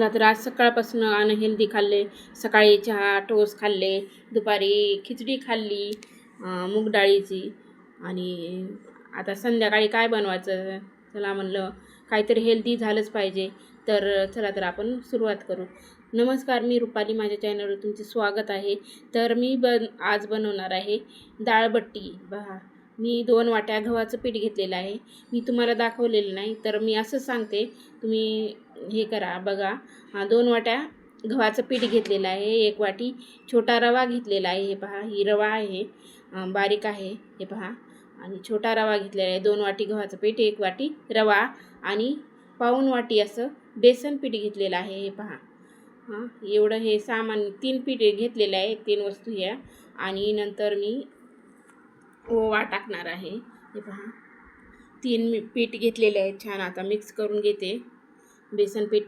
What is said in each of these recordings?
तर आज सकाळपासून अनहेल्दी खाल्ले. सकाळी चहा टोस्ट खाल्ले, दुपारी खिचडी खाल्ली मूग डाळीची. आणि आता संध्याकाळी काय बनवायचं, चला म्हणलं काहीतरी हेल्दी झालंच पाहिजे. तर चला तर आपण सुरुवात करू. नमस्कार, मी रुपाली, माझ्या चॅनलवर तुमचे स्वागत आहे. तर मी आज बनवणार आहे डाळबट्टी. मी 2 वाट्या गव्हाचं पीठ घेतलेलं आहे. मी तुम्हाला दाखवलेलं नाही, तर मी असंच सांगते, तुम्ही हे करा बघा. 2 वाट्या गव्हाचं पीठ घेतलेलं आहे. 1 वाटी छोटा रवा घेतलेला आहे. हे पहा, ही रवा आहे, बारीक आहे, हे पहा. आणि छोटा रवा घेतलेला आहे. 2 वाटी गव्हाचं पीठ, 1 वाटी रवा आणि पाऊण वाटी असं बेसन पीठ घेतलेलं आहे. हे पहा, एवढं हे सामान 3 पीठ घेतलेलं आहे, 3 वस्तू ह्या. आणि नंतर मी ओवा टाकणार आहे. हे पहा, 3 पीठ घेतलेले आहेत. छान आता मिक्स करून घेते. बेसन पीठ,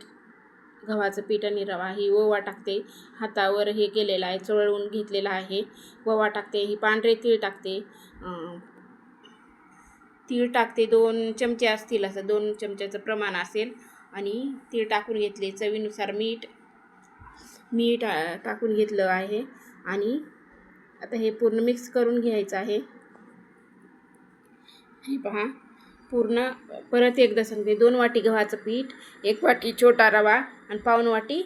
गव्हाचं पीठ आणि रवा. ही ओवा टाकते. हातावर हे केलेलं आहे, चोळून घेतलेला आहे. ओवा टाकते. ही पांढरे तीळ टाकते. तीळ टाकते 2 चमचे असतील, असं 2 चमच्याचं प्रमाण असेल. आणि तीळ टाकून घेतले. चवीनुसार मीठ टाकून घेतलं आहे. आणि आता हे पूर्ण मिक्स करून घ्यायचं आहे. हे पहा, पूर्ण परत एकदा सांगते. 2 वाटी गव्हाचं पीठ, 1 वाटी छोटा रवा आणि पाऊण वाटी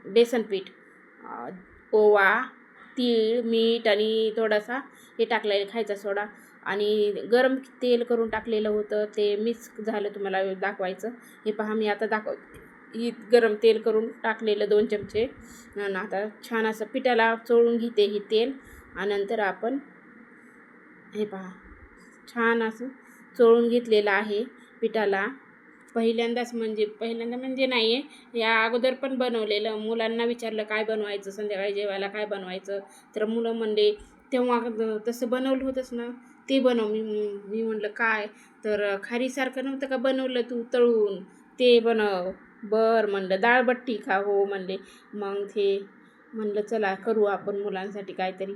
बेसन पीठ, ओवा, तीळ, मीठ आणि थोडासा हे टाकलेलं खायचा सोडा. आणि गरम तेल करून टाकलेलं होतं, ते मिक्स झालं तुम्हाला दाखवायचं. हे पहा, मी आता दाखवते. ही गरम तेल करून टाकलेलं 2 चमचे. आणि आता छान असं पिठाला चोळून घेते ही तेल. आणि नंतर आपण हे पहा, छान असं चोळून घेतलेलं आहे पिठाला. पहिल्यांदा म्हणजे नाही आहे, या अगोदर पण बनवलेलं. मुलांना विचारलं काय बनवायचं, संध्याकाळी जेवायला काय बनवायचं, तर मुलं म्हणले तेव्हा तसं बनवलं होतंच ना, ते बनव. मी म्हटलं काय, तर खारीसारखं नव्हतं का बनवलं तू तळून, ते बनव. बरं म्हणलं, डाळबट्टी का, हो म्हणले. मग ते म्हणलं चला करू आपण मुलांसाठी काहीतरी.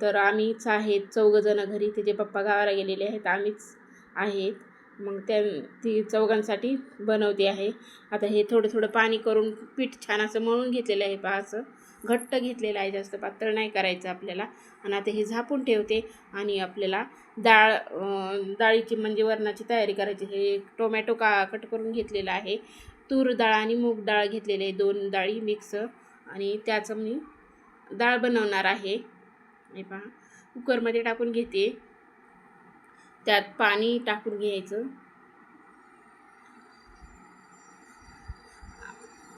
तर आम्हीच आहेत 4 जण घरी. त्याचे पप्पा गावाला गेलेले आहेत, आम्हीच आहेत. मग ती 4घांसाठी बनवते आहे. आता हे थोडं थोडं पाणी करून पीठ छान असं मळून घेतलेलं आहे. पहा, असं घट्ट घेतलेलं आहे, जास्त पातळ नाही करायचं आपल्याला. आणि आता हे झाकून ठेवते. आणि आपल्याला डाळीची म्हणजे वरणाची तयारी करायची. हे टोमॅटो कट करून घेतलेला आहे. तूर डाळ आणि मूग डाळ घेतलेले आहे, 2 डाळी मिक्स. आणि त्याचं मी डाळ बनवणार आहे. हे पहा, कुकरमध्ये टाकून घेते. त्यात पाणी टाकून घ्यायचं.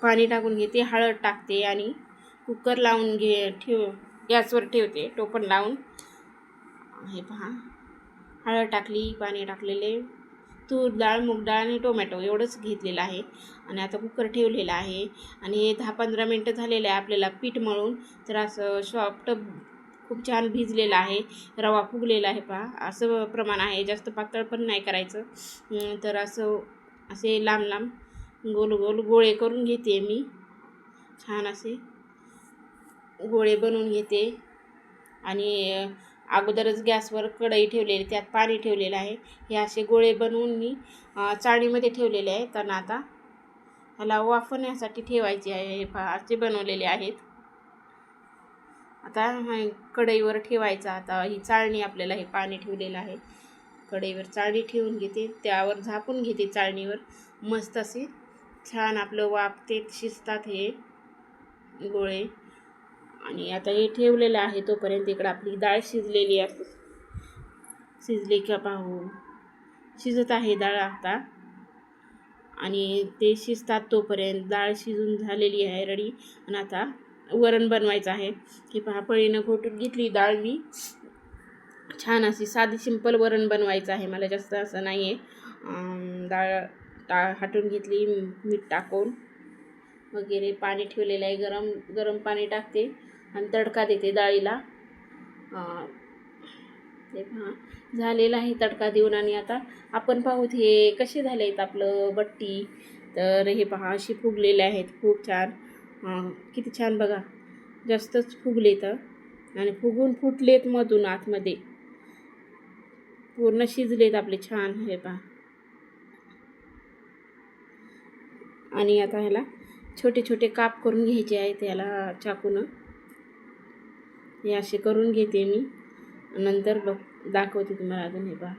पाणी टाकून घेते, हळद टाकते आणि कुकर लावून गॅसवर ठेवते, टोपण लावून. हे पहा, हळद टाकली, पाणी टाकलेले, तूर डाळ, मूग डाळ आणि टोमॅटो एवढंच घेतलेलं आहे. आणि आता कुकर ठेवलेला आहे. आणि हे 10-15 मिनटं झालेलं आहे आपल्याला पीठ मळून. तर असं सॉफ्ट खूप छान भिजलेलं आहे. रवा फुगलेला आहे. पहा, असं प्रमाण आहे, जास्त पातळ पण नाही करायचं. तर असे लांब लांब गोल गोल गोळे करून घेते मी. छान असे गोळे बनवून घेते. आणि अगोदरच गॅसवर कढई ठेवलेली, त्यात पाणी ठेवलेलं आहे. हे असे गोळे बनवून मी चाळणीमध्ये ठेवलेले आहेत. आणि आता ह्याला वाफवण्यासाठी ठेवायचे आहे. असे बनवलेले आहेत. आता कढईवर ठेवायचं. आता ही चाळणी, आपल्याला हे पाणी ठेवलेलं आहे, कढईवर चाळणी ठेवून घेते, त्यावर झाकून घेते चाळणीवर. मस्त असे छान आपलं वाफते शिजतात हे गोळे. आणि आता हे ठेवलेलं आहे, तोपर्यंत इकडं आपली डाळ शिजलेली आहे. शिजली का पाहू, शिजत आहे डाळ आता. आणि ते शिजतात तोपर्यंत डाळ शिजून झालेली आहे, रेडी. आणि आता वरण बनवायचं आहे. की पहा, पळीनं घोटून घेतली डाळ मी. छान अशी साधी सिंपल वरण बनवायचं आहे मला, जास्त असं नाही आहे. डाळ हाटून घेतली, मीठ टाकून वगैरे. पाणी ठेवलेलं आहे, गरम पाणी टाकते आणि तडका देते डाळीला. ते पहा, झालेलं आहे तडका देऊन. आणि आता आपण पाहूत हे कसे झाले आहेत आपलं बट्टी. तर हे पहा, अशी फुगलेले आहेत खूप छान. किती छान बघा, जास्तच फुगलेत आणि फुगून फुटलेत मधून आतमध्ये, पूर्ण शिजलेत आपले छान. हे पहा, आणि आता ह्याला छोटे छोटे काप करून घ्यायचे आहेत याला चाकून. हे असे करून घेते मी, नंतर दाखवते तुम्हाला अजून. हे पहा,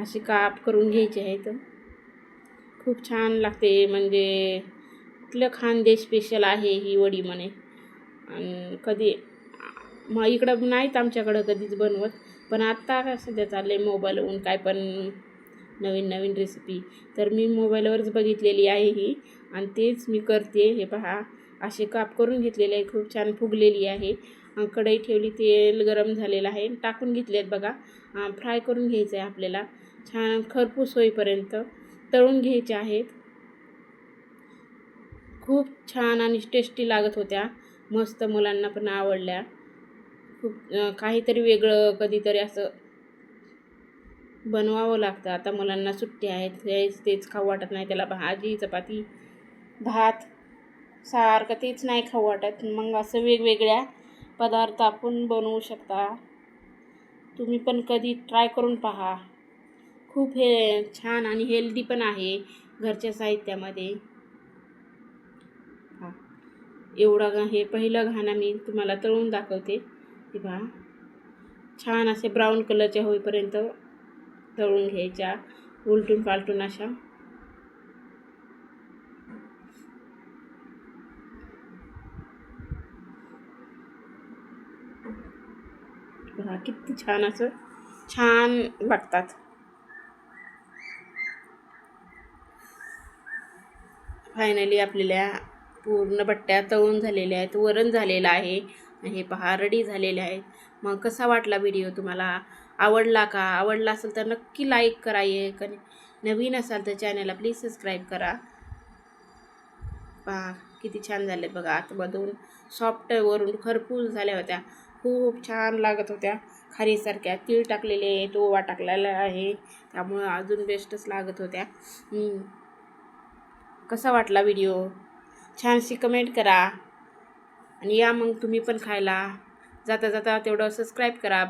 असे काप करून घ्यायचे आहेत. खूप छान लागते, म्हणजे कुठलं खानदेश स्पेशल आहे ही वडी म्हणे. आणि कधी मग इकडं नाहीत आमच्याकडं कधीच बनवत, पण आत्ता सध्या चालले मोबाईलवरून काय पण नवीन नवीन रेसिपी, तर मी मोबाईलवरच बघितलेली आहे ही, आणि तेच मी करते. हे पहा, असे काप करून घेतलेले आहे, खूप छान फुगलेली आहे. कढई ठेवली, तेल गरम झालेलं आहे, टाकून घेतले आहेत बघा. फ्राय करून घ्यायचं आहे आपल्याला, छान खरपूस होईपर्यंत तळून घ्यायचे आहेत. खूप छान आणि टेस्टी लागत होत्या, मस्त, मुलांना पण आवडल्या. खूप काहीतरी वेगळं कधीतरी असं बनवावं लागतं. आता मुलांना सुट्टी आहेत, तेच खाऊ वाटत नाही, त्याला भाजी चपाती भात सारखं तेच नाही खाऊ वाटत. मग असं वेगवेगळ्या पदार्थ आपण बनवू शकता. तुम्ही पण कधी ट्राय करून पहा. खूप हे छान आणि हेल्दी पण आहे घरच्या साहित्यामध्ये. हां, एवढा हे पहिलं घाणं मी तुम्हाला तळून दाखवते. हे पहा, छान असे ब्राऊन कलरच्या होईपर्यंत तळून घ्यायच्या, उलटून पालटून अशा. पहा किती छान, असं छान लागतात. फायनली आपल्याला पूर्ण बट्ट्या तळून झालेल्या आहेत, वरण झालेलं आहे, हे पहा रेडी झालेले आहेत. मग कसा वाटला व्हिडिओ तुम्हाला? आवडला का? आवडला असेल तर नक्की लाईक करा, एक नवीन असाल तर चॅनलला प्लीज सबस्क्राईब करा. पहा किती छान झाले बघा, आतमधून सॉफ्ट, वरून खरपूस झाल्या होत्या, खूप छान लागत होत्या, खारीसारख्या. तीळ टाकलेले, ओवा टाकलेला आहे, त्यामुळं अजून बेस्टच लागत होत्या. कसा वाटला व्हिडिओ? छानशी कमेंट करा, आणि या मग तुम्ही पण खायला. जाता जाता तेवढं सबस्क्राईब करा.